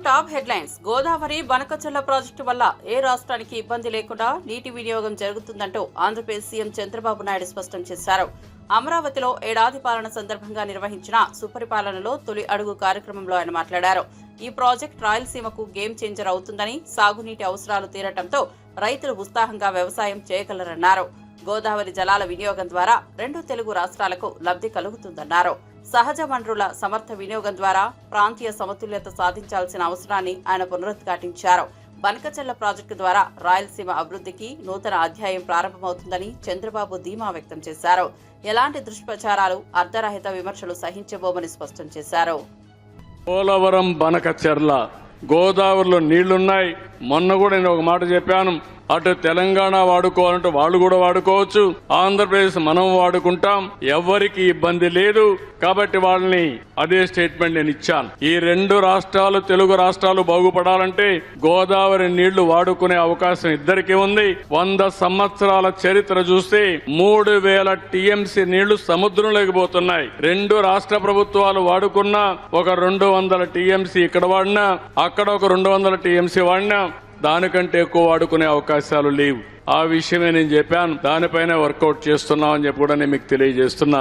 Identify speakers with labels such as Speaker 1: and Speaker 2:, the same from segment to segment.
Speaker 1: Top headlines. Godavari Banakacherla project వల్ల ఏ రాష్ట్రానికి ఇబ్బంది లేకుండా నీటి వినియోగం జరుగుతుందంటూ ఆంధ్రప్రదేశ్ సీఎం చంద్రబాబు నాయుడు స్పష్టం చేశారు. అమరావతిలో ఏడాది పాలన సందర్భంగా నిర్వహించిన సుపరిపాలనలో తొలి అడుగు కార్యక్రమంలో ఆయన మాట్లాడారు. ఈ ప్రాజెక్ట్ రాయలసీమకు గేమ్ చేంజర్ అవుతుందని, సాగునీటి అవసరాలు తీరటంతో రైతులు ఉత్సాహంగా వ్యవసాయం చేయగలరన్నారు. గోదావరి జలాల వినియోగం ద్వారా రెండు తెలుగు రాష్ట్రాలకు లబ్ధి కలుగుతుందన్నారు. సహజ వనరుల సమర్థ వినియోగం ద్వారా ప్రాంతీయ సమతుల్యత సాధించాల్సిన అవసరాన్ని ఆయన పునరుద్ఘాటించారు. బనకచెర్ల ప్రాజెక్టు ద్వారా రాయలసీమ అభివృద్ధికి నూతన అధ్యాయం ప్రారంభమవుతుందని చంద్రబాబు ధీమా వ్యక్తం చేశారు. ఎలాంటి దుష్ప్రచారాలు, అర్ధరహిత విమర్శలు సహించబోమని స్పష్టం చేశారు.
Speaker 2: పోలవరం బనకచెర్ల గోదావరిలో నీళ్లున్నాయి. మొన్న కూడా నేను ఒక మాట చెప్పాను, అటు తెలంగాణ వాడుకోవాలంటే వాళ్ళు కూడా వాడుకోవచ్చు, ఆంధ్రప్రదేశ్ మనం వాడుకుంటాం, ఎవ్వరికి ఇబ్బంది లేదు. కాబట్టి వాళ్ళని అదే స్టేట్మెంట్ నేను ఇచ్చాను. ఈ రెండు రాష్ట్రాలు, తెలుగు రాష్ట్రాలు బాగుపడాలంటే గోదావరి నీళ్లు వాడుకునే అవకాశం ఇద్దరికీ ఉంది. 100 సంవత్సరాల చరిత్ర చూస్తే 3000 టీఎంసీ నీళ్లు సముద్రంలోకి పోతున్నాయి. రెండు రాష్ట్ర ప్రభుత్వాలు వాడుకున్నా ఒక 200 టీఎంసీ ఇక్కడ వాడినా, అక్కడ ఒక 200 టీఎంసీ వాడినా దానికంటే ఎక్కువ వాడుకునే అవకాశాలు లేవు. ఆ విషయమే నేను చెప్పాను. దానిపైన వర్కౌట్ చేస్తున్నామని చెప్పి కూడా నేను మీకు తెలియజేస్తున్నా.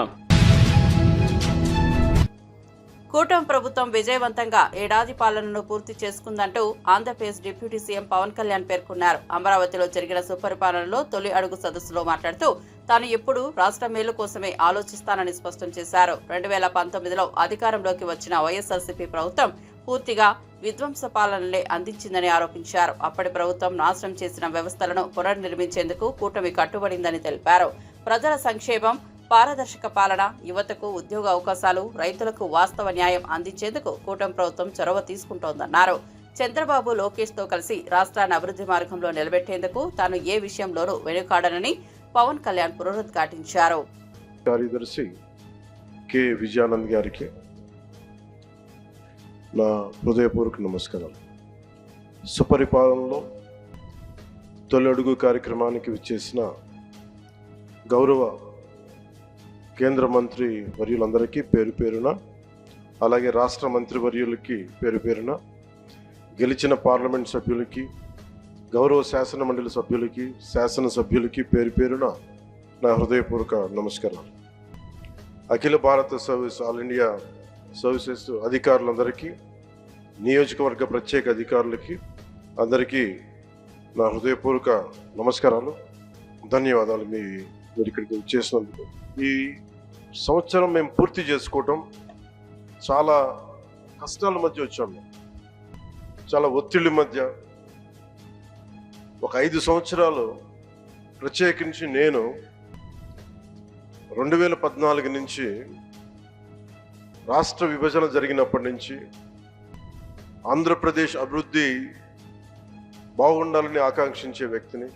Speaker 1: కూటమి ప్రభుత్వం విజయవంతంగా ఏడాది పాలనను పూర్తి చేసుకుందంటూ ఆంధ్రప్రదేశ్ డిప్యూటీ సీఎం పవన్ కళ్యాణ్ పేర్కొన్నారు. అమరావతిలో జరిగిన సుపరిపాలనలో తొలి అడుగు సదస్సులో మాట్లాడుతూ తాను ఎప్పుడూ రాష్ట్ర మేలు కోసమే ఆలోచిస్తానని స్పష్టం చేశారు. 2019లో అధికారంలోకి వచ్చిన వైఎస్ఆర్సీపీ ప్రభుత్వం పూర్తిగా విధ్వంస పాలనలే అందించిందని ఆరోపించారు. అప్పటి ప్రభుత్వం నాశనం చేసిన వ్యవస్థలను పునర్నిర్మించేందుకు కూటమి కట్టుబడిందని తెలిపారు. ప్రజల సంక్షేమం, పారదర్శక పాలన, యువతకు ఉద్యోగ అవకాశాలు, రైతులకు వాస్తవ న్యాయం అందించేందుకు కూటమి ప్రభుత్వం చొరవ తీసుకుంటోందన్నారు. చంద్రబాబు, లోకేష్ తో కలిసి రాష్ట్రాన్ని అభివృద్ధి మార్గంలో నిలబెట్టేందుకు తాను ఏ విషయంలోనూ వెనుకాడనని పవన్ కళ్యాణ్ పునరుద్ఘాటించారు.
Speaker 3: కార్యదర్శి కె విజయానంద్ గారికి నా హృదయపూర్వక నమస్కారాలు. సుపరిపాలనలో తొలి అడుగు కార్యక్రమానికి విచ్చేసిన గౌరవ కేంద్ర మంత్రి వర్యులందరికీ పేరు పేరున, అలాగే రాష్ట్ర మంత్రి వర్యులకి పేరు పేరున, గెలిచిన పార్లమెంట్ సభ్యులకి, గౌరవ శాసన మండలి సభ్యులకి, శాసనసభ్యులకి పేరు పేరున నా హృదయపూర్వక నమస్కారాలు. అఖిల భారత సర్వీస్, ఆల్ ఇండియా సర్వీసెస్ అధికారులందరికీ, నియోజకవర్గ ప్రత్యేక అధికారులకి అందరికీ నా హృదయపూర్వక నమస్కారాలు, ధన్యవాదాలు. మీరు ఇక్కడికి వచ్చేసినందుకు. ఈ సంవత్సరం మేము పూర్తి చేసుకోవటం చాలా కష్టాల మధ్య వచ్చాము, చాలా ఒత్తిళ్ళ మధ్య. ఒక 5 సంవత్సరాలు ప్రత్యేకించి నేను 2014 నుంచి రాష్ట్ర విభజన జరిగినప్పటి నుంచి ఆంధ్రప్రదేశ్ అభివృద్ధి బాగుండాలని ఆకాంక్షించే వ్యక్తిని.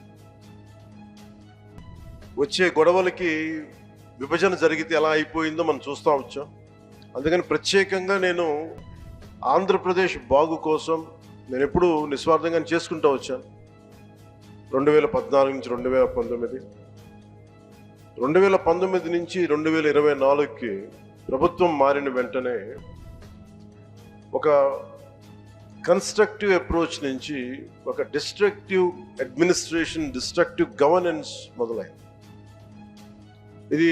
Speaker 3: వచ్చే గొడవలకి విభజన జరిగితే ఎలా అయిపోయిందో మనం చూస్తూ వచ్చాం. అందుకని ప్రత్యేకంగా నేను ఆంధ్రప్రదేశ్ బాగు కోసం నేను ఎప్పుడూ నిస్వార్థంగా చేసుకుంటూ వచ్చాను. 2014 నుంచి 2019, 2019 నుంచి 2024కి ప్రభుత్వం మారిన వెంటనే ఒక కన్స్ట్రక్టివ్ అప్రోచ్ నుంచి ఒక డిస్ట్రక్టివ్ అడ్మినిస్ట్రేషన్, డిస్ట్రక్టివ్ గవర్నెన్స్ మొదలైంది. ఇది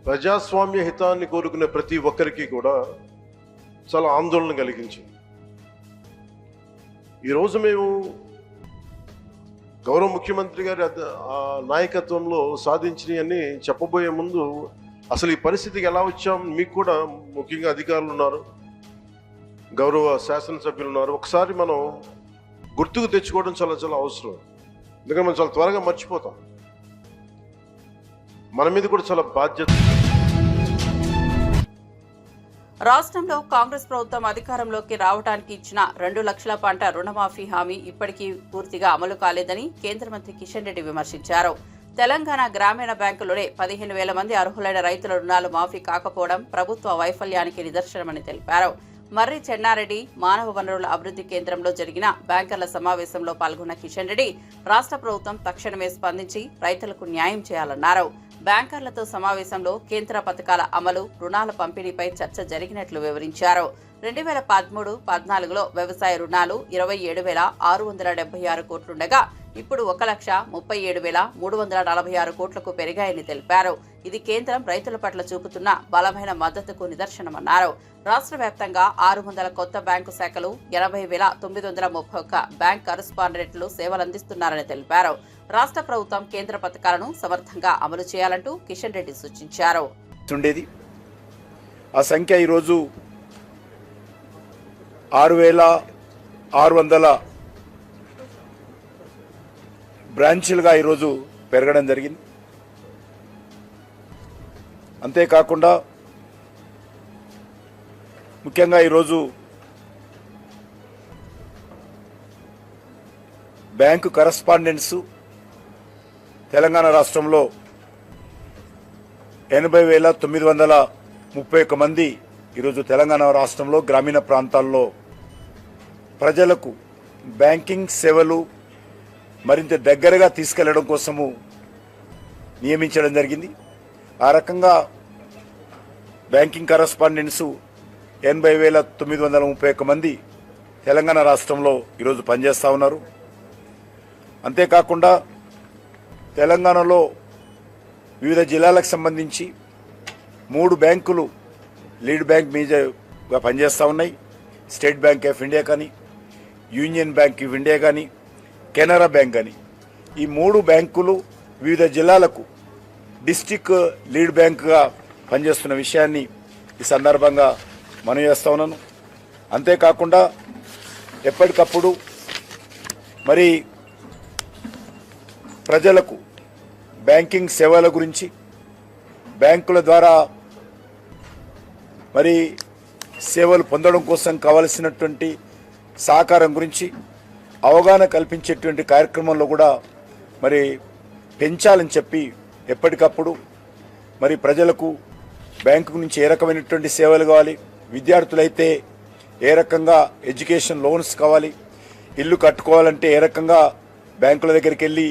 Speaker 3: ప్రజాస్వామ్య హితాన్ని కోరుకునే ప్రతి ఒక్కరికి కూడా చాలా ఆందోళన కలిగించింది. ఈరోజు మేము గౌరవ ముఖ్యమంత్రి గారి నాయకత్వంలో సాధించినవన్నీ చెప్పబోయే ముందు అసలు ఈ పరిస్థితికి ఎలా వచ్చాం, మీకు కూడా ముఖ్యంగా అధికారులు ఉన్నారు, గౌరవ శాసనసభ్యులు ఉన్నారు, ఒకసారి మనం గుర్తుకు తెచ్చుకోవడం చాలా చాలా అవసరం. ఎందుకంటే మనం చాలా త్వరగా మర్చిపోతాం. మన మీద కూడా చాలా బాధ్యత.
Speaker 1: రాష్ట్రంలో కాంగ్రెస్ ప్రభుత్వం అధికారంలోకి రావడానికి ఇచ్చిన 2 లక్షల పంట రుణమాఫీ హామీ ఇప్పటికీ పూర్తిగా అమలు కాలేదని కేంద్ర మంత్రి కిషన్ రెడ్డి విమర్శించారు. తెలంగాణ గ్రామీణ బ్యాంకులోనే 15,000 మంది అర్హులైన రైతుల రుణాలు మాఫీ కాకపోవడం ప్రభుత్వ వైఫల్యానికి నిదర్శనమని తెలిపారు. మర్రి చెన్నారెడ్డి మానవ వనరుల అభివృద్ధి కేంద్రంలో జరిగిన బ్యాంకర్ల సమావేశంలో పాల్గొన్న కిషన్ రెడ్డి రాష్ట్ర ప్రభుత్వం తక్షణమే స్పందించి రైతులకు న్యాయం చేయాలన్నారు. బ్యాంకర్లతో సమావేశంలో కేంద్ర పథకాల అమలు, రుణాల పంపిణీపై చర్చ జరిగినట్లు వివరించారు. 2013-14లో వ్యవసాయ రుణాలు 27,676 కోట్లుండగా ఇప్పుడు 1,37,346 కోట్లకు పెరిగాయని తెలిపారు. ఇది కేంద్రం రైతుల పట్ల చూపుతున్న బలమైన మద్దతుకు నిదర్శనమన్నారు. రాష్ట్ర వ్యాప్తంగా 600 కొత్త బ్యాంకు శాఖలు, 80,931 బ్యాంక్ కరస్పాండెంట్లు సేవలందిస్తున్నారని తెలిపారు. రాష్ట్ర ప్రభుత్వం కేంద్ర పథకాలను సమర్థంగా అమలు చేయాలంటూ కిషన్ రెడ్డి సూచించారు.
Speaker 4: ఆ సంఖ్య ఈరోజు 6,600 బ్రాంచీలుగా ఈరోజు పెరగడం జరిగింది. అంతేకాకుండా ముఖ్యంగా ఈరోజు బ్యాంకు కరస్పాండెంట్స్ తెలంగాణ రాష్ట్రంలో 80,931 మంది ఈరోజు తెలంగాణ రాష్ట్రంలో గ్రామీణ ప్రాంతాల్లో ప్రజలకు బ్యాంకింగ్ సేవలు మరింత దగ్గరగా తీసుకెళ్లడం కోసము నియమించడం జరిగింది. ఆ రకంగా బ్యాంకింగ్ కరస్పాండెంట్స్ 80,931 మంది తెలంగాణ రాష్ట్రంలో ఈరోజు పనిచేస్తూ ఉన్నారు. అంతేకాకుండా తెలంగాణలో వివిధ జిల్లాలకు సంబంధించి 3 బ్యాంకులు లీడ్ బ్యాంక్ మీదుగా పనిచేస్తూ ఉన్నాయి. స్టేట్ బ్యాంక్ ఆఫ్ ఇండియా కానీ, యూనియన్ బ్యాంక్ ఆఫ్ ఇండియా కానీ, కెనరా బ్యాంక్ కానీ, ఈ 3 బ్యాంకులు వివిధ జిల్లాలకు డిస్టిక్ లీడ్ బ్యాంకుగా పనిచేస్తున్న విషయాన్ని ఈ సందర్భంగా మనవి చేస్తా ఉన్నాను. అంతేకాకుండా ఎప్పటికప్పుడు మరి ప్రజలకు బ్యాంకింగ్ సేవల గురించి, బ్యాంకుల ద్వారా మరి సేవలు పొందడం కోసం కావలసినటువంటి సహకారం గురించి అవగాహన కల్పించేటువంటి కార్యక్రమంలో కూడా మరి పెంచాలని చెప్పి ఎప్పటికప్పుడు మరి ప్రజలకు బ్యాంకు నుంచి ఏ రకమైనటువంటి సేవలు కావాలి, విద్యార్థులైతే ఏ రకంగా ఎడ్యుకేషన్ లోన్స్ కావాలి, ఇల్లు కట్టుకోవాలంటే ఏ రకంగా బ్యాంకుల దగ్గరికి వెళ్ళి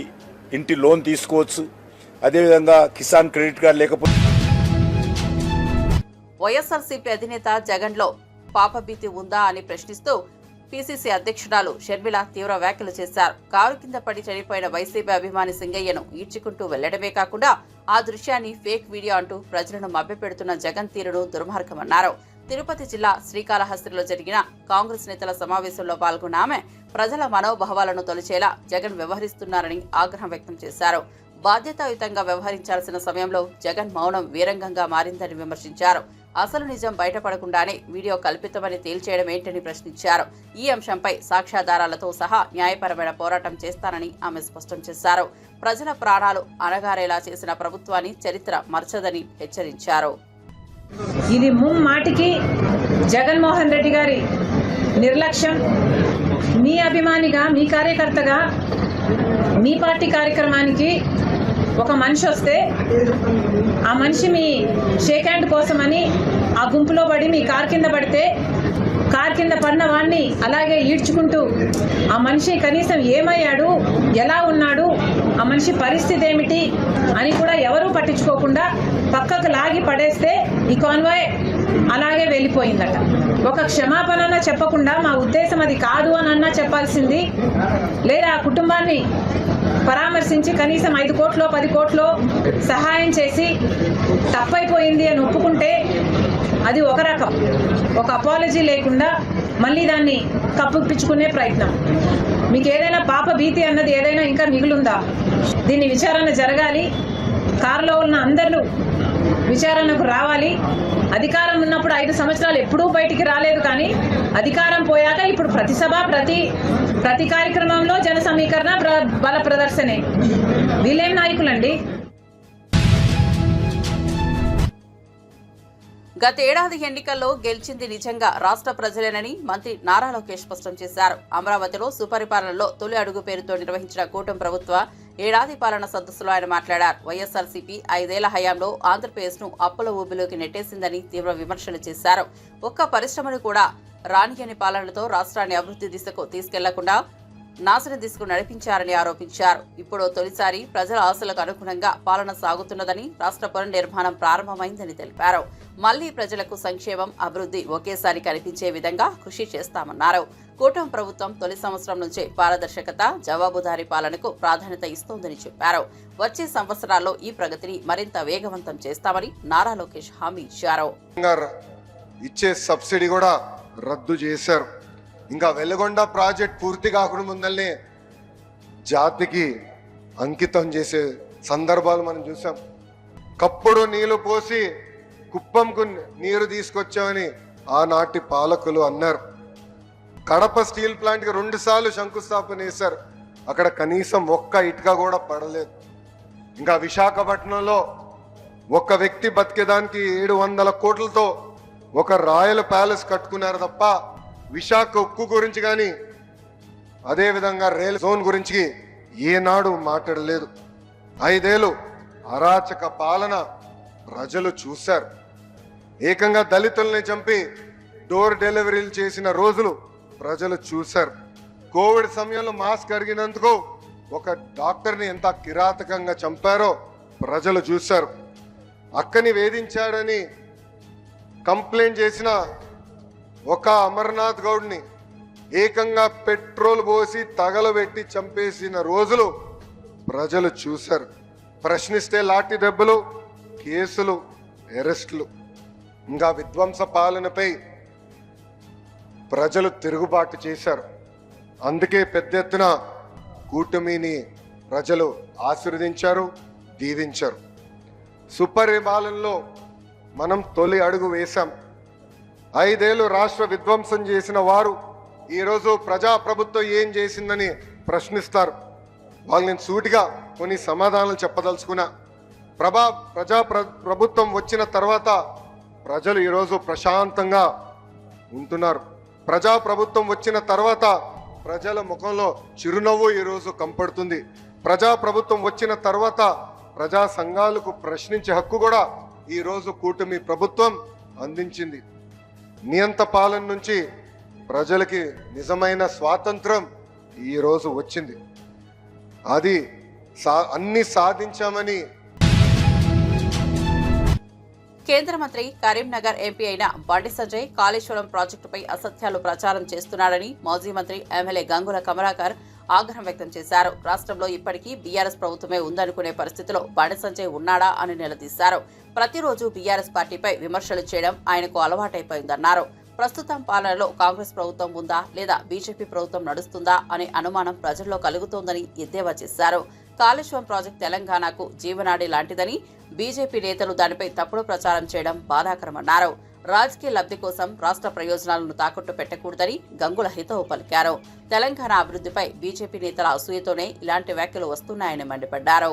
Speaker 4: ఇంటి లోన్ తీసుకోవచ్చు, అదేవిధంగా కిసాన్ క్రెడిట్ కార్డు లేకపోతే
Speaker 1: వైఎస్ఆర్సీపీ అధినేత జగన్లో పాపభీతి ఉందా అని ప్రశ్నిస్తూ పీసీసీ అధ్యక్షురాలు షర్మిల తీవ్ర వ్యాఖ్యలు చేశారు. కారు కింద పడి చనిపోయిన వైసీపీ అభిమాని సింగయ్యను ఈడ్చుకుంటూ వెళ్లడమే కాకుండా ఆ దృశ్యాన్ని ఫేక్ వీడియో అంటూ ప్రజలను మభ్యపెడుతున్న జగన్ తీరును దుర్మార్గమన్నారు. తిరుపతి జిల్లా శ్రీకాళహస్తిలో జరిగిన కాంగ్రెస్ నేతల సమావేశంలో పాల్గొన్న ఆమె ప్రజల మనోభావాలను తొలిచేలా జగన్ వ్యవహరిస్తున్నారని ఆగ్రహం వ్యక్తం చేశారు. బాధ్యతాయుతంగా వ్యవహరించాల్సిన సమయంలో జగన్ మౌనం వీరంగంగా మారిందని విమర్శించారు. అసలు నిజం బయటపడకుండానే వీడియో కల్పితమని తేల్చేయడం ఏంటని ప్రశ్నించారు. ఈ అంశంపై సాక్ష్యాధారాలతో సహా న్యాయపరమైన పోరాటం చేస్తానని ఆమె స్పష్టం చేశారు. ప్రజల ప్రాణాలు అణగారేలా చేసిన ప్రభుత్వాన్ని చరిత్ర మర్చదని హెచ్చరించారు.
Speaker 5: ఇది ముమ్మాటికి జగన్మోహన్ రెడ్డి గారి నిర్లక్ష్యం. మీ అభిమానిగా, మీ కార్యకర్తగా, మీ పార్టీ కార్యక్రమానికి ఒక మనిషి వస్తే ఆ మనిషి మీ షేక్ హ్యాండ్ కోసమని ఆ గుంపులో పడి మీ కారు కింద పడితే కారు కింద పడిన వాడిని అలాగే ఈడ్చుకుంటూ ఆ మనిషి కనీసం ఏమయ్యాడు, ఎలా ఉన్నాడు, ఆ మనిషి పరిస్థితి ఏమిటి అని కూడా ఎవరూ పట్టించుకోకుండా పక్కకు లాగి పడేస్తే ఈ కాన్వాయ్ అలాగే వెళ్ళిపోయిందట. ఒక క్షమాపణ చెప్పకుండా మా ఉద్దేశం అది కాదు అని అన్నా చెప్పాల్సింది, లేదా ఆ కుటుంబాన్ని పరామర్శించి కనీసం 5 కోట్లో 10 కోట్లో సహాయం చేసి తప్పైపోయింది అని ఒప్పుకుంటే అది ఒక రకం. ఒక అపాలజీ లేకుండా మళ్ళీ దాన్ని కప్పిపుచ్చుకునే ప్రయత్నం. మీకు ఏదైనా పాప భీతి అన్నది ఏదైనా ఇంకా మిగులుందా? దీన్ని విచారణ జరగాలి. కారులో ఉన్న అందరూ విచారణకు రావాలి. అధికారం ఉన్నప్పుడు 5 సంవత్సరాలు ఎప్పుడూ బయటికి రాలేదు, కానీ అధికారం పోయాక ఇప్పుడు ప్రతి సభ, ప్రతి కార్యక్రమంలో జన సమీకరణ, బల ప్రదర్శనే. వీళ్ళేం నాయకులండి?
Speaker 1: గత ఏడాది ఎన్నికల్లో గెలిచింది నిజంగా రాష్ట్ర ప్రజలేనని మంత్రి నారా లోకేష్ స్పష్టం చేశారు. అమరావతిలో సుపరిపాలనలో తొలి అడుగు పేరుతో నిర్వహించిన కూటమి ప్రభుత్వ ఏడాది పాలన సదస్సులో ఆయన మాట్లాడారు. వైఎస్ఆర్సీపీ 5 ఏళ్ల హయాంలో ఆంధ్రప్రదేశ్ను అప్పుల ఊబిలోకి నెట్టేసిందని తీవ్ర విమర్శలు చేశారు. ఒక్క పరిశ్రమను కూడా రానియని పాలనతో రాష్ట్రాన్ని అభివృద్ధి దిశకు తీసుకెళ్లకుండా నాశనం దిశకు నడిపించారని ఆరోపించారు. ఇప్పుడు తొలిసారి ప్రజల ఆశలకు అనుగుణంగా పాలన సాగుతున్నదని, రాష్ట్ర పునర్నిర్మాణం ప్రారంభమైందని తెలిపారు. మళ్లీ ప్రజలకు సంక్షేమం, అభివృద్ధి ఒకేసారి కనిపించే విధంగా కృషి చేస్తామన్నారు. కూటమి ప్రభుత్వం తొలి సంవత్సరం నుంచే పారదర్శకత, జవాబుదారీ పాలనకు ప్రాధాన్యత ఇస్తోందని చెప్పారు. వచ్చే సంవత్సరాల్లో ఈ ప్రగతిని మరింత వేగవంతం చేస్తామని నారా లోకేష్ హామీ ఇచ్చారు.
Speaker 6: ఇచ్చే సబ్సిడీ కూడా రద్దు చేశారు. ఇంకా వెలుగొండ ప్రాజెక్ట్ పూర్తి కాకుండా ముందల్నే జాతికి అంకితం చేసే సందర్భాలు మనం చూసాం. కప్పుడు నీళ్లు పోసి కుప్పంకు నీరు తీసుకొచ్చామని ఆనాటి పాలకులు అన్నారు. కడప స్టీల్ ప్లాంట్కి 2 సార్లు శంకుస్థాపన చేశారు. అక్కడ కనీసం ఒక్క ఇటుక కూడా పడలేదు. ఇంకా విశాఖపట్నంలో ఒక వ్యక్తి బతికేదానికి 700 కోట్లతో ఒక రాయల్ ప్యాలెస్ కట్టుకున్నారు తప్ప విశాఖ ఉక్కు గురించి కానీ అదేవిధంగా రైల్ జోన్ గురించి ఏనాడు మాట్లాడలేదు. 5 ఏళ్ళు అరాచక పాలన ప్రజలు చూశారు. ఏకంగా దళితుల్ని చంపి డోర్ డెలివరీలు చేసిన రోజులు ప్రజలు చూశారు. కోవిడ్ సమయంలో మాస్క్ అడిగినందుకు ఒక డాక్టర్ని ఎంత కిరాతకంగా చంపారో ప్రజలు చూశారు. అక్కని వేధించాడని కంప్లైంట్ చేసిన ఒక అమర్నాథ్ గౌడ్ని ఏకంగా పెట్రోల్ పోసి తగలబెట్టి చంపేసిన రోజులు ప్రజలు చూశారు. ప్రశ్నిస్తే లాఠీ దెబ్బలు, కేసులు, అరెస్టులు. ఇంకా విధ్వంస పాలనపై ప్రజలు తిరుగుబాటు చేశారు. అందుకే పెద్ద ఎత్తున కూటమిని ప్రజలు ఆశీర్వదించారు, దీవించారు. సుపరిపాలనలో మనం తొలి అడుగు వేశాం. 5 ఏళ్ళు రాష్ట్ర విధ్వంసం చేసిన వారు ఈరోజు ప్రజాప్రభుత్వం ఏం చేసిందని ప్రశ్నిస్తారు. వాళ్ళు నేను సూటిగా కొన్ని సమాధానాలు చెప్పదలుచుకున్నా. ప్రభుత్వం వచ్చిన తర్వాత ప్రజలు ఈరోజు ప్రశాంతంగా ఉంటున్నారు. ప్రజాప్రభుత్వం వచ్చిన తర్వాత ప్రజల ముఖంలో చిరునవ్వు ఈరోజు కంపడుతుంది. ప్రజాప్రభుత్వం వచ్చిన తర్వాత ప్రజా సంఘాలకు ప్రశ్నించే హక్కు కూడా ఈరోజు కూటమి ప్రభుత్వం అందించింది. నియంత పాలన నుంచి ప్రజలకి నిజమైన స్వాతంత్రం ఈరోజు వచ్చింది. అది అన్ని సాధించామని
Speaker 1: కేంద్ర మంత్రి కరీంనగర్ ఎంపీ అయిన బండి సంజయ్ కాళేశ్వరం ప్రాజెక్టుపై అసత్యాలు ప్రచారం చేస్తున్నాడని మాజీ మంత్రి ఎమ్మెల్యే గంగుల కమలాకర్ ఆగ్రహం వ్యక్తం చేశారు. రాష్ట్రంలో ఇప్పటికీ బీఆర్ఎస్ ప్రభుత్వమే ఉందనుకునే పరిస్థితిలో బండి సంజయ్ ఉన్నాడా అని నిలదీశారు. ప్రతిరోజు బీఆర్ఎస్ పార్టీపై విమర్శలు చేయడం ఆయనకు అలవాటైపోయిందన్నారు. ప్రస్తుతం పాలనలో కాంగ్రెస్ ప్రభుత్వం ఉందా లేదా బీజేపీ ప్రభుత్వం నడుస్తుందా అనే అనుమానం ప్రజల్లో కలుగుతోందని ఎద్దేవా చేశారు. కాళేశ్వరం ప్రాజెక్టు తెలంగాణకు జీవనాడి లాంటిదని, బీజేపీ నేతలు దానిపై తప్పుడు ప్రచారం చేయడం బాధాకరమన్నారు. రాజకీయ లబ్ధి కోసం రాష్ట్ర ప్రయోజనాలను తాకట్టు పెట్టకూడదని గంగుల హితవు పలికారు. తెలంగాణ అభివృద్ధిపై బీజేపీ నేతల అసూయతోనే ఇలాంటి వ్యాఖ్యలు వస్తున్నాయని మండిపడ్డారు.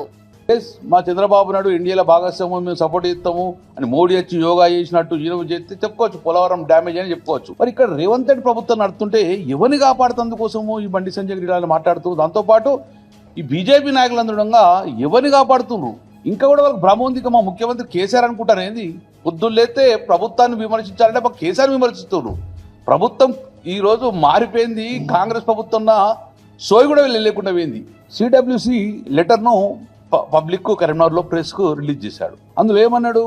Speaker 7: మా చంద్రబాబు నాయుడు ఇండియాలో భాగస్వామ్యం మేము సపోర్ట్ చేస్తాము అని మోడీ వచ్చి యోగా చేసినట్టు ఈయన చేస్తే చెప్పుకోవచ్చు, పోలవరం డ్యామేజ్ అని చెప్పుకోవచ్చు. మరి ఇక్కడ రేవంత్ రెడ్డి ప్రభుత్వం నడుతుంటే ఎవరిని కాపాడుతందుకోసము ఈ బండి సంజయ్ ఇలా మాట్లాడుతూ, దాంతోపాటు ఈ బీజేపీ నాయకులందరంగా ఎవరిని కాపాడుతున్నారు. ఇంకా కూడా వాళ్ళకి భ్రమ ఉంది. మా ముఖ్యమంత్రి కేసీఆర్ అనుకుంటారు ఏంది? పొద్దున్నేస్తే ప్రభుత్వాన్ని విమర్శించాలంటే మాకు కేసీఆర్ విమర్శిస్తున్నారు. ప్రభుత్వం ఈ రోజు మారిపోయింది. కాంగ్రెస్ ప్రభుత్వం సోయి కూడా లేకుండా పోయింది. సిడబ్ల్యూసి లెటర్ను పబ్లిక్ కరీంనగర్లో ప్రెస్కు రిలీజ్ చేశాడు. అందులో ఏమన్నాడు?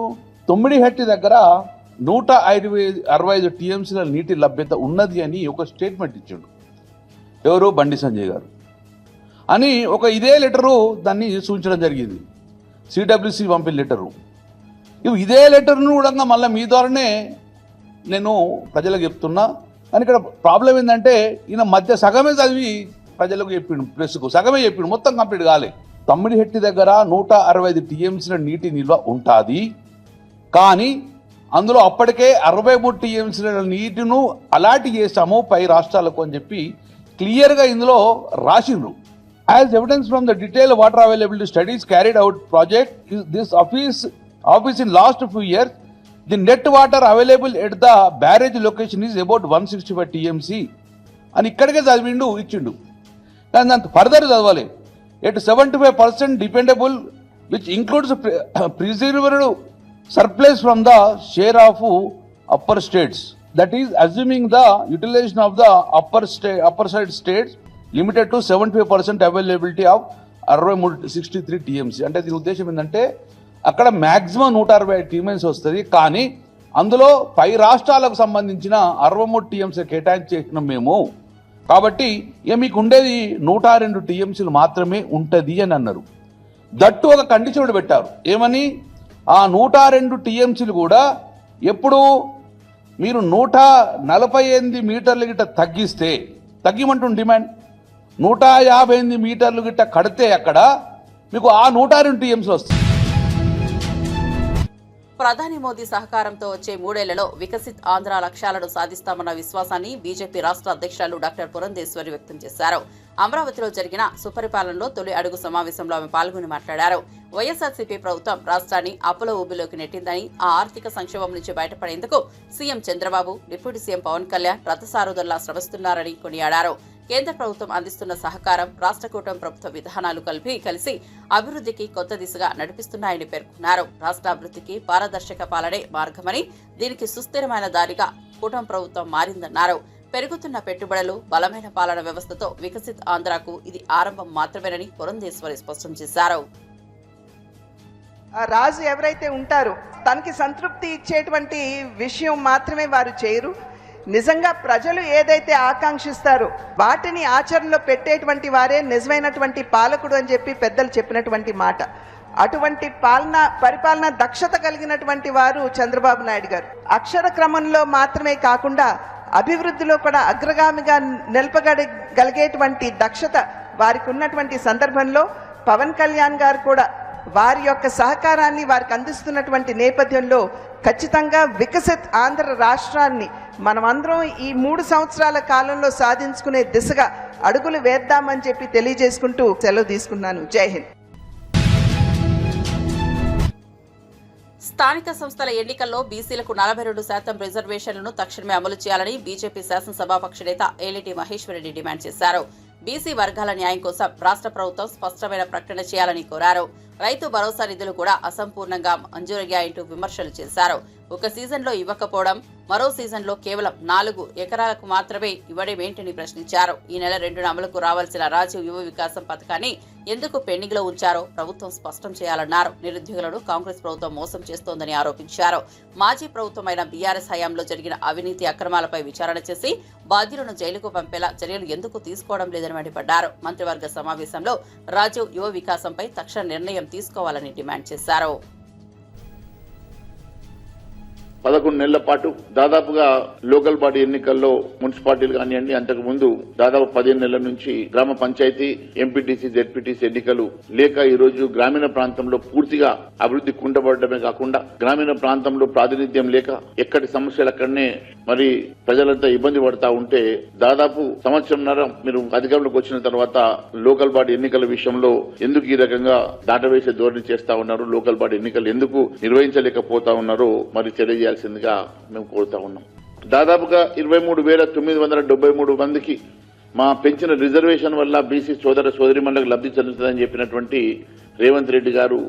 Speaker 7: తొమ్మిడిహట్టి దగ్గర 165 టీఎంసీల నీటి లభ్యత ఉన్నది అని ఒక స్టేట్మెంట్ ఇచ్చాడు. ఎవరు? బండి సంజయ్ గారు అని ఒక ఇదే లెటరు దాన్ని సూచించడం జరిగింది. సిడబ్ల్యూసి పంపిన లెటరు. ఇదే లెటర్ను కూడా మళ్ళీ మీ ద్వారానే నేను ప్రజలకు చెప్తున్నా. కానీ ఇక్కడ ప్రాబ్లం ఏంటంటే ఈయన మధ్య సగమే చదివి ప్రజలకు చెప్పిండు, ప్రెస్కు సగమే చెప్పిండు, మొత్తం కంప్లీట్ కాలే. తమ్మిడిహెట్టి దగ్గర 165 టీఎంసీల నీటి నిల్వ ఉంటుంది. కానీ అందులో అప్పటికే 63 టీఎంసీల నీటిను అలాట్ చేశాము పై రాష్ట్రాలకు అని చెప్పి క్లియర్గా ఇందులో రాసిండ్రు. As evidence from the detailed water availability studies carried out project, this office in last few years, the net water available at the barrage location is about 165 TMC. అని ఇక్కడికే చదివిండు, ఇచ్చిండు. కానీ దాంతో ఫర్దర్ చదవాలి. At 75% dependable, which includes preserved surplus from the share of upper states. That is assuming the utilization of the upper side states limited to 75% availability of 63 TMC. అంటే దీని ఉద్దేశం ఏంటంటే అక్కడ మ్యాక్సిమం 160 టీఎంసీ వస్తుంది, కానీ అందులో పై రాష్ట్రాలకు సంబంధించిన 63 టీఎంసీ కేటాయించేసినాం మేము. కాబట్టి ఇక మీకు ఉండేది 102 టీఎంసీలు మాత్రమే ఉంటుంది అని అన్నారు. దట్టు ఒక కండిషన్ పెట్టారు, ఏమని, ఆ 102 టీఎంసీలు కూడా ఎప్పుడు మీరు 148 మీటర్లు గిట్ట తగ్గిమంటుంది డిమాండ్, 158 మీటర్లు గిట్ట కడితే అక్కడ మీకు ఆ 102 టీఎంసీలు వస్తాయి.
Speaker 1: ప్రధాని మోదీ సహకారంతో వచ్చే 3 ఏళ్లలో వికసిత్ ఆంధ్ర లక్ష్యాలను సాధిస్తామన్న విశ్వాసాన్ని బీజేపీ రాష్ట్ర అధ్యక్షులు డాక్టర్ పురంధేశ్వరి వ్యక్తం చేశారు. అమరావతిలో జరిగిన సుపరిపాలనలో తొలి అడుగు సమావేశంలో ఆమె పాల్గొని మాట్లాడారు. వైఎస్ఆర్సీపీ ప్రభుత్వం రాష్ట్రాన్ని అప్పుల ఊబిలోకి నెట్టిందని, ఆ ఆర్థిక సంక్షోభం నుంచి బయటపడేందుకు CM Chandrababu, deputy CM Pawan Kalyan రథసారథుల్లా శ్రమిస్తున్నారని కొనియాడారు. కేంద్ర ప్రభుత్వం అందిస్తున్న సహకారం, రాష్ట్ర కూటమి ప్రభుత్వ విధానాలు కలిసి అభివృద్ధికి కొత్త దిశగా నడిపిస్తున్నాయని పేర్కొన్నారు. రాష్ట్ర అభివృద్ధికి పారదర్శక పాలనే మార్గమని, దీనికి సుస్థిరమైన దారిగా కూటమి ప్రభుత్వం మారిందన్నారు. పెరుగుతున్న పెట్టుబడులు, బలమైన పాలన వ్యవస్థతో వికసిత్ ఆంధ్రాకు ఇది ఆరంభం మాత్రమేనని పురంధేశ్వరి స్పష్టం చేశారు.
Speaker 8: ఆ రాజు ఎవరైతే ఉంటారో తనకి సంతృప్తి ఇచ్చేటువంటి విషయం మాత్రమే వారు చేయరు. నిజంగా ప్రజలు ఏదైతే ఆకాంక్షిస్తారో వాటిని ఆచరణలో పెట్టేటువంటి వారే నిజమైనటువంటి పాలకుడు అని చెప్పి పెద్దలు చెప్పినటువంటి మాట. అటువంటి పరిపాలన దక్షత కలిగినటువంటి వారు చంద్రబాబు నాయుడు గారు. అక్షర క్రమంలో మాత్రమే కాకుండా అభివృద్ధిలో కూడా అగ్రగామిగా నిలపగలిగేటువంటి దక్షత వారికి ఉన్నటువంటి సందర్భంలో పవన్ కళ్యాణ్ గారు కూడా వారి యొక్క సహకారాన్ని వారికి అందిస్తున్నటువంటి నేపథ్యంలో ఖచ్చితంగా వికసిత్ ఆంధ్ర రాష్ట్రాన్ని మనమందరం ఈ 3 సంవత్సరాల కాలంలో సాధించుకునే దిశగా అడుగులు వేద్దామని చెప్పి తెలియజేసుకుంటూ సెలవు తీసుకున్నాను. జై హింద్.
Speaker 1: స్థానిక సంస్థల ఎన్నికల్లో బీసీలకు 42% రిజర్వేషన్లను తక్షణమే అమలు చేయాలని బీజేపీ శాసనసభాపక్ష నేత ఏలిటి మహేశ్వరరెడ్డి డిమాండ్ చేశారు. బీసీ వర్గాల న్యాయం కోసం రాష్ట్ర ప్రభుత్వం స్పష్టమైన ప్రకటన చేయాలని కోరారు. రైతు భరోసా నిధులు కూడా అసంపూర్ణంగా మంజూరయ్యాయంటూ విమర్శలు చేశారు. ఒక సీజన్లో ఇవ్వకపోవడం, మరో సీజన్లో కేవలం 4 ఎకరాలకు మాత్రమే ఇవ్వడం ఏంటని ప్రశ్నించారు. ఈ నెల 2న అమలుకు రావాల్సిన రాజీవ్ యువ వికాసం పథకాన్ని ఎందుకు పెండింగ్ లో ఉంచారో ప్రభుత్వం స్పష్టం చేయాలన్నారు. నిరుద్యోగులను కాంగ్రెస్ ప్రభుత్వం మోసం చేస్తోందని ఆరోపించారు. మాజీ ప్రభుత్వమైన బీఆర్ఎస్ హయాంలో జరిగిన అవినీతి అక్రమాలపై విచారణ చేసి బాధ్యులను జైలుకు పంపేలా చర్యలు ఎందుకు తీసుకోవడం లేదని మండిపడ్డారు. మంత్రివర్గ సమావేశంలో రాజీవ్ యువ వికాసంపై తక్షణ నిర్ణయం తీసుకోవాలని డిమాండ్ చేశారు.
Speaker 9: 11 నెలల పాటు దాదాపుగా లోకల్ బాడీ ఎన్నికల్లో మున్సిపాలిటీలు కానివ్వండి, అంతకు ముందు దాదాపు 15 నెలల నుంచి గ్రామ పంచాయతీ, ఎంపీటీసీ, జెడ్పీటీసీ ఎన్నికలు లేక ఈ రోజు గ్రామీణ ప్రాంతంలో పూర్తిగా అభివృద్ధి కుండబడమే కాకుండా గ్రామీణ ప్రాంతంలో ప్రాతినిధ్యం లేక ఎక్కడి సమస్యలు అక్కడనే మరి ప్రజలంతా ఇబ్బంది పడతా ఉంటే దాదాపు సంవత్సరంన్నర మీరు అధికారంలోకి వచ్చిన తర్వాత లోకల్ బాడీ ఎన్నికల విషయంలో ఎందుకు ఈ రకంగా దాటవేసే ధోరణి చేస్తా ఉన్నారు, లోకల్ బాడీ ఎన్నికలు ఎందుకు నిర్వహించలేకపోతా ఉన్నారో మరి తెలియజేయాల్సిందిగా మేము కోరుతా ఉన్నాం. దాదాపుగా 23,973 మందికి మా పెంచిన రిజర్వేషన్ వల్ల బీసీ సోదర సోదరిమణులకు లబ్ధి చెందుతుందని చెప్పినటువంటి రేవంత్ రెడ్డి గారు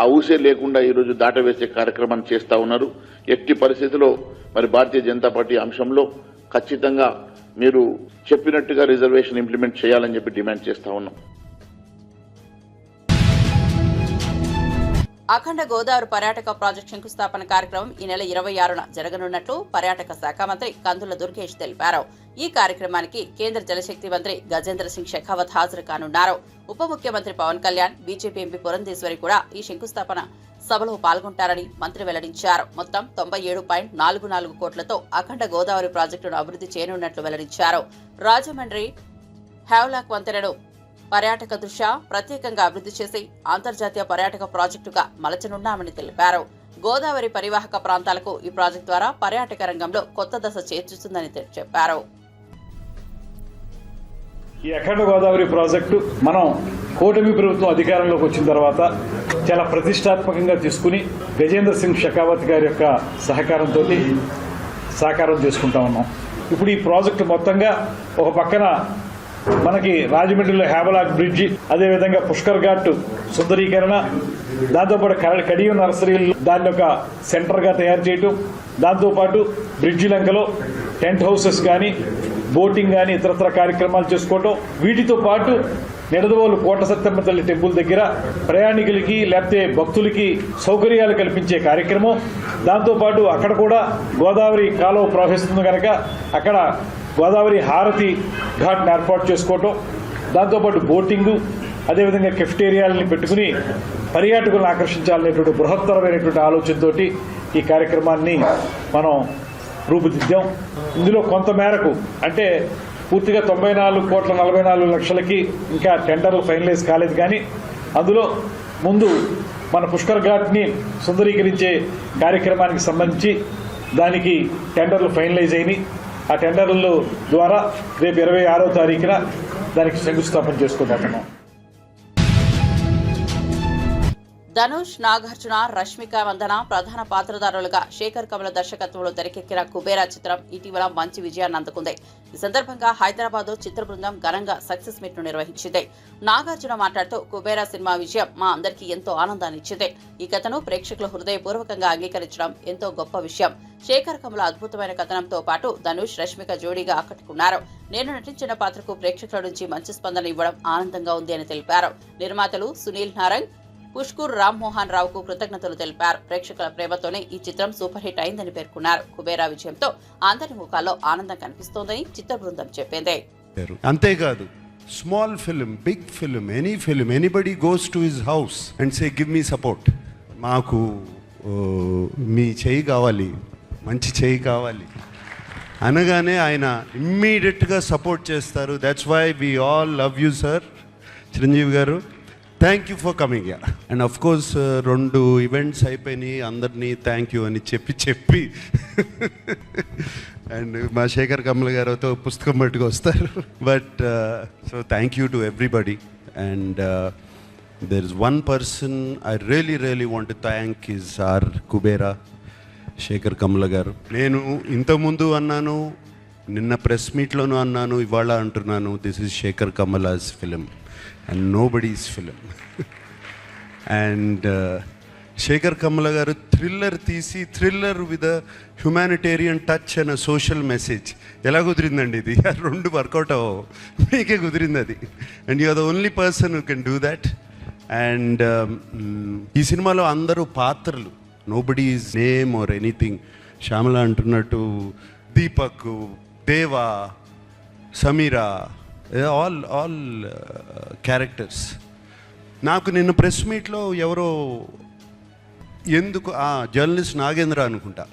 Speaker 9: ఆ ఊసే లేకుండా ఈ రోజు దాటవేసే కార్యక్రమాన్ని చేస్తా ఉన్నారు. ఎట్టి పరిస్థితిలో మరి భారతీయ జనతా పార్టీ అంశంలో ఖచ్చితంగా మీరు చెప్పినట్టుగా రిజర్వేషన్ ఇంప్లిమెంట్ చేయాలని చెప్పి డిమాండ్ చేస్తా ఉన్నాం.
Speaker 1: అఖండ గోదావరి పర్యాటక ప్రాజెక్టు శంకుస్థాపన కార్యక్రమం ఈ నెల 26న జరగనున్నట్లు పర్యాటక శాఖ మంత్రి కందుల దుర్గేష్ తెలిపారు. ఈ కార్యక్రమానికి కేంద్ర జలశక్తి మంత్రి గజేంద్ర సింగ్ షెకావత్ హాజరు కానున్నారు. ఉప ముఖ్యమంత్రి పవన్ కళ్యాణ్, బీజేపీ ఎంపీ పురంధేశ్వరి కూడా ఈ శంకుస్థాపన సభలో పాల్గొంటారని మంత్రి వెల్లడించారు. మొత్తం 97.44 కోట్లతో అఖండ గోదావరి ప్రాజెక్టును అభివృద్ధి చేయనున్నట్లు వెల్లడించారు. రాజమండ్రి హ్యావ్లాక్ వంతెనను పర్యాటక దృష్ట్యా ప్రత్యేకంగా అభివృద్ధి చేసి అంతర్జాతీయ పర్యాటక ప్రాజెక్టుగా మలచనున్నామని తెలిపారు. గోదావరి పరివాహక ప్రాంతాలకు ఈ ప్రాజెక్టు ద్వారా పర్యాటక రంగంలో కొత్త దశ చేర్చుతుందని చెప్పారు.
Speaker 10: ఈ అఖండ గోదావరి ప్రాజెక్టు మనం కూటమి ప్రభుత్వం అధికారంలోకి వచ్చిన తర్వాత చాలా ప్రతిష్టాత్మకంగా తీసుకుని గజేంద్ర సింగ్ షెకావత్ గారి యొక్క సహకారంతో సాకారం చేసుకుంటా ఉన్నాం. ఇప్పుడు ఈ ప్రాజెక్టు మొత్తంగా ఒక పక్కన మనకి రాజమండ్రిలో హ్యావలాక్ బ్రిడ్జి, అదేవిధంగా పుష్కర్ ఘాట్ సుందరీకరణ, దాంతోపాటు కడియం నర్సరీలు దాన్ని ఒక సెంటర్గా తయారు చేయటం, దాంతోపాటు బ్రిడ్జి లంకలో టెంట్ హౌసెస్ కానీ, బోటింగ్ కానీ ఇతరత్ర కార్యక్రమాలు చేసుకోవటం, వీటితో పాటు నిడదవోలు కోట సత్యమ్మ తల్లి టెంపుల్ దగ్గర ప్రయాణికులకి లేకపోతే భక్తులకి సౌకర్యాలు కల్పించే కార్యక్రమం, దాంతోపాటు అక్కడ కూడా గోదావరి కాలువ ప్రవహిస్తుంది కనుక అక్కడ గోదావరి హారతి ఘాట్ని ఏర్పాటు చేసుకోవటం, దాంతోపాటు బోటింగు, అదేవిధంగా కెఫ్టేరియాలని పెట్టుకుని పర్యాటకులను ఆకర్షించాలనేటువంటి బృహత్తరమైనటువంటి ఆలోచనతోటి ఈ కార్యక్రమాన్ని మనం రూపుదిద్దాం. ఇందులో కొంత మేరకు అంటే పూర్తిగా 94,44,00,000కి ఇంకా టెండర్లు ఫైనలైజ్ కాలేదు, కానీ అందులో ముందు మన పుష్కర్ ఘాట్ని సుందరీకరించే కార్యక్రమానికి సంబంధించి దానికి టెండర్లు ఫైనలైజ్ అయినాయి. ఆ టెండర్ల ద్వారా రేపు 26వ తారీఖున దానికి శంకుస్థాపన చేసుకోబోతున్నాం.
Speaker 1: ధనుష్, నాగార్జున, రష్మిక మందన ప్రధాన పాత్రధారులుగా శేఖర్ కమల దర్శకత్వంలో తెరకెక్కిన కుబేరా చిత్రం ఇటీవల మంచి విజయాన్ని అందుకుంది. ఈ సందర్భంగా హైదరాబాద్ చిత్ర బృందం ఘనంగా సక్సెస్ మీట్ ను నిర్వహించింది. నాగార్జున మాట్లాడుతూ కుబేరా సినిమా విజయం మా అందరికీ ఎంతో ఆనందాన్ని ఇచ్చింది. ఈ కథను ప్రేక్షకులు హృదయపూర్వకంగా అంగీకరించడం ఎంతో గొప్ప విషయం. శేఖర్ కమల అద్భుతమైన కథనంతో పాటు ధనుష్, రష్మిక జోడీగా ఆకట్టుకున్నారు. నేను నటించిన పాత్రకు ప్రేక్షకుల నుంచి మంచి స్పందన ఇవ్వడం ఆనందంగా ఉంది అని తెలిపారు. నిర్మాతలు సునీల్ నారంగ్, పుష్కూర్ రామ్మోహన్ రావుకు కృతజ్ఞతలు తెలిపారు. ప్రేక్షకుల ప్రేమతోనే ఈ చిత్రం సూపర్ హిట్ అయిందని పేర్కొన్నారు. కుబేరా విజయంతో అందరి ముఖాల్లో ఆనందం కనిపిస్తోందని చిత్ర బృందం చెప్పింది.
Speaker 11: అంతేకాదు, small film, big film, any film, anybody goes to his house and say give me support, మాకు మీ చేయి కావాలి, మంచి చేయి కావాలి అనగానే ఆయన ఇమ్మీడియట్గా సపోర్ట్ చేస్తారు. That's why we all love you sir Chiranjeevi గారు. Thank you for coming yeah. And of course 2 events అయిపోయినాయి, అందరినీ థ్యాంక్ యూ అని చెప్పి అండ్ మా శేఖర్ కమల గారితో పుస్తకం పట్టుకు వస్తారు. But so thank you to everybody. And there is one person I really want to thank is our Kubera Sekhar Kammula గారు. నేను ఇంతకుముందు అన్నాను, నిన్న ప్రెస్ మీట్లోనూ అన్నాను, ఇవాళ అంటున్నాను, this is Sekhar Kammula's film and nobody's film. And Sekhar Kammula గారు థ్రిల్లర్ తీసి, thriller with a humanitarian touch and a social message. ఎలా కుదిరిందండి ఇది? 2 వర్కౌట్ అవ్వవు, మీకే కుదిరింది అది. And you are the only person who can do that. And ఈ సినిమాలో అందరూ పాత్రలు, nobody is name or anything. Shyamala అంటున్నట్టు దీపక్, దేవా, సమీరా, ఆల్ క్యారెక్టర్స్. నాకు నిన్న ప్రెస్ మీట్లో ఎవరో ఎందుకు జర్నలిస్ట్ నాగేంద్ర అనుకుంటా,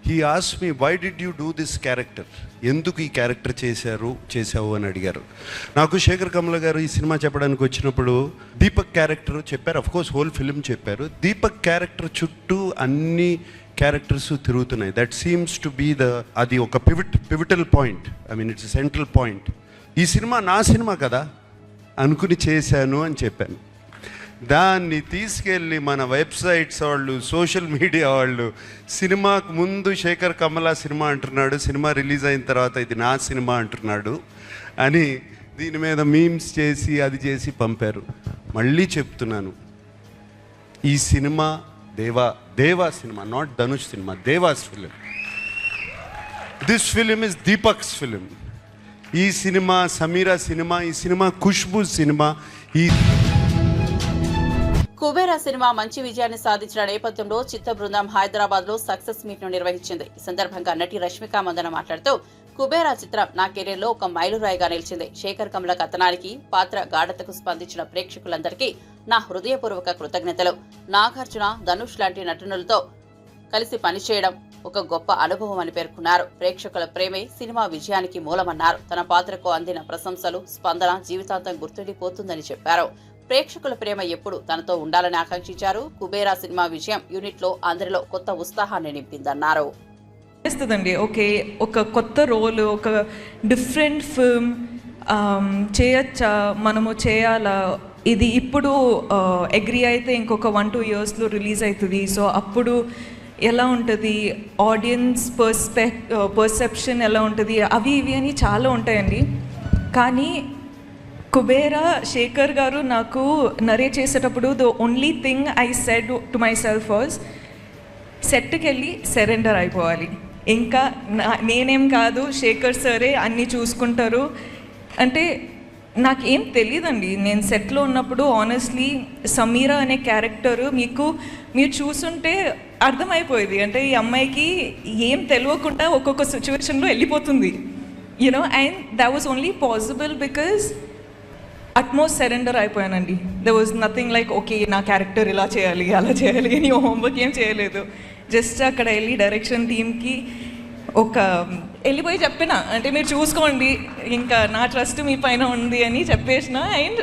Speaker 11: he ask me why did you do this character, ఎందుకు ఈ క్యారెక్టర్ చేసావు అని అడిగారు. నాకు శేఖర్ కమల గారు ఈ సినిమా చెప్పడానికి వచ్చినప్పుడు దీపక్ క్యారెక్టర్ చెప్పారు, అఫ్కోర్స్ హోల్ ఫిల్మ్ చెప్పారు. దీపక్ క్యారెక్టర్ చుట్టూ అన్ని క్యారెక్టర్స్ తిరుగుతున్నాయి. దట్ సీమ్స్ టు బీ అది ఒక pivotal point, I mean it's central point. ఈ సినిమా నా సినిమా కదా అనుకుని చేశాను అని చెప్పాను. దాన్ని తీసుకెళ్ళి మన వెబ్సైట్స్ వాళ్ళు, సోషల్ మీడియా వాళ్ళు, సినిమాకు ముందు శేఖర్ కమల సినిమా అంటున్నాడు, సినిమా రిలీజ్ అయిన తర్వాత ఇది నా సినిమా అంటున్నాడు అని దీని మీద మీమ్స్ చేసి అది చేసి పంపారు. మళ్ళీ చెప్తున్నాను, ఈ సినిమా దేవా cinema, not Dhanush cinema, devas film. This film is Deepak's film. ఈ సినిమా సమీరా సినిమా, ఈ సినిమా ఖుష్బూ సినిమా. ఈ
Speaker 1: కుబేరా సినిమా మంచి విజయాన్ని సాధించిన నేపథ్యంలో చిత్ర బృందం హైదరాబాద్ లో సక్సెస్ మీట్ ను నిర్వహించింది. ఈ సందర్భంగా నటి రష్మిక మందన మాట్లాడుతూ, కుబేరా చిత్రం నా కెరీర్ లో ఒక మైలురాయిగా నిలిచింది. శేఖర్ కమల కథనానికి, పాత్ర గాఢతకు స్పందించిన ప్రేక్షకులందరికీ నా హృదయపూర్వక కృతజ్ఞతలు. నాగార్జున, ధనుష్ లాంటి నటునులతో కలిసి పనిచేయడం ఒక గొప్ప అనుభవం అని పేర్కొన్నారు. ప్రేక్షకుల ప్రేమే సినిమా విజయానికి మూలమన్నారు. తన పాత్రకు అందిన ప్రశంసలు, స్పందన జీవితాంతం గుర్తుండిపోతుందని చెప్పారు. ప్రేక్షకుల ప్రేమ ఎప్పుడు తనతో ఉండాలని ఆకాంక్షించారు. కుబేరా సినిమా విజయం యూనిట్ లో అందరిలో కొత్త ఉత్సాహాన్ని నింపిందన్నారు.
Speaker 12: ఓకే, ఒక కొత్త రోల్, ఒక డిఫరెంట్ ఫిల్మ్ చేయొచ్చా, మనము చేయాలా, ఇది ఇప్పుడు అగ్రీ అయితే ఇంకొక 1-2 ఇయర్స్లో రిలీజ్ అవుతుంది. సో అప్పుడు ఎలా ఉంటుంది, ఆడియన్స్ పర్సెప్షన్ ఎలా ఉంటుంది, అవి ఇవి అని చాలా ఉంటాయండి. కానీ కుబేరా శేఖర్ గారు నాకు నరేట్ చేసేటప్పుడు the only thing I said to my self was, సెట్కి వెళ్ళి సరెండర్ అయిపోవాలి. ఇంకా నేనేం కాదు, శేఖర్ సరే అన్నీ చూసుకుంటారు అంటే నాకేం తెలియదండి. నేను సెట్లో ఉన్నప్పుడు ఆనెస్ట్లీ సమీరా అనే క్యారెక్టర్ మీరు చూసుంటే అర్థమైపోయేది. అంటే ఈ అమ్మాయికి ఏం తెలియకుండా ఒక్కొక్క సిచ్యువేషన్లో వెళ్ళిపోతుంది, you know. And that was only possible because utmost surrender అయిపోయానండి. There was nothing like okay నా క్యారెక్టర్ ఇలా చేయాలి అలా చేయాలి అని హోంవర్క్ ఏం చేయలేదు. జస్ట్ అక్కడ వెళ్ళి డైరెక్షన్ టీమ్కి వెళ్ళిపోయి చెప్పిన, అంటే మీరు చూసుకోండి ఇంకా నా ట్రస్ట్ మీ పైన ఉంది అని చెప్పేసిన. అండ్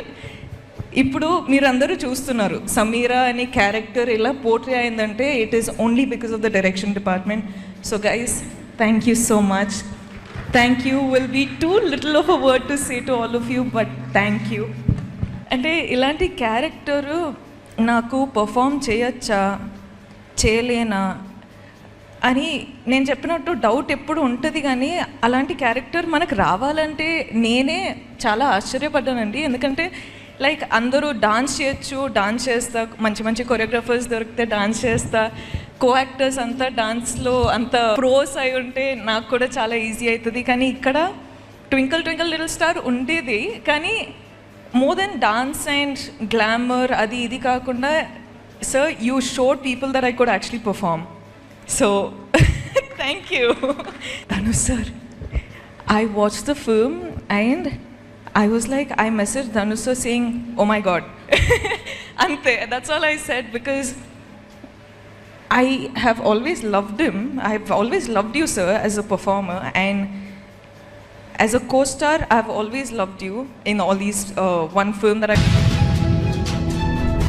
Speaker 12: ఇప్పుడు మీరందరూ చూస్తున్నారు సమీరా అనే క్యారెక్టర్ ఇలా పోర్ట్రే అయిందంటే it is only because of the direction department. So guys, thank you so much. Thank you will be too little of a word to say to all of you, but thank you. అంటే ఇలాంటి character నాకు perform చేయొచ్చా చేయలేనా అని నేను చెప్పినట్టు doubt ఎప్పుడు ఉంటుంది, కానీ అలాంటి క్యారెక్టర్ మనకు రావాలంటే నేనే చాలా ఆశ్చర్యపడ్డానండి. ఎందుకంటే లైక్ అందరూ డాన్స్ చేయొచ్చు, డాన్స్ చేస్తా, మంచి మంచి కొరియోగ్రాఫర్స్ దొరికితే డాన్స్ చేస్తా, కో యాక్టర్స్ అంతా డాన్స్లో అంత ప్రోస్ అయి ఉంటే నాకు కూడా చాలా ఈజీ అవుతుంది. కానీ ఇక్కడ ట్వింకిల్ ట్వింకిల్ లిటిల్ స్టార్ ఉండేది, కానీ more than dance and glamour అది ఇది కాకుండా sir, you showed people that I could actually perform. So, thank you. Dhanush sir, I watched the film and I was like, I messaged Dhanush sir saying, oh my God. Ante, that's all I said because I have always loved him. I've always loved you, sir, as a performer, and as a co-star, I've always loved you in all these one film that I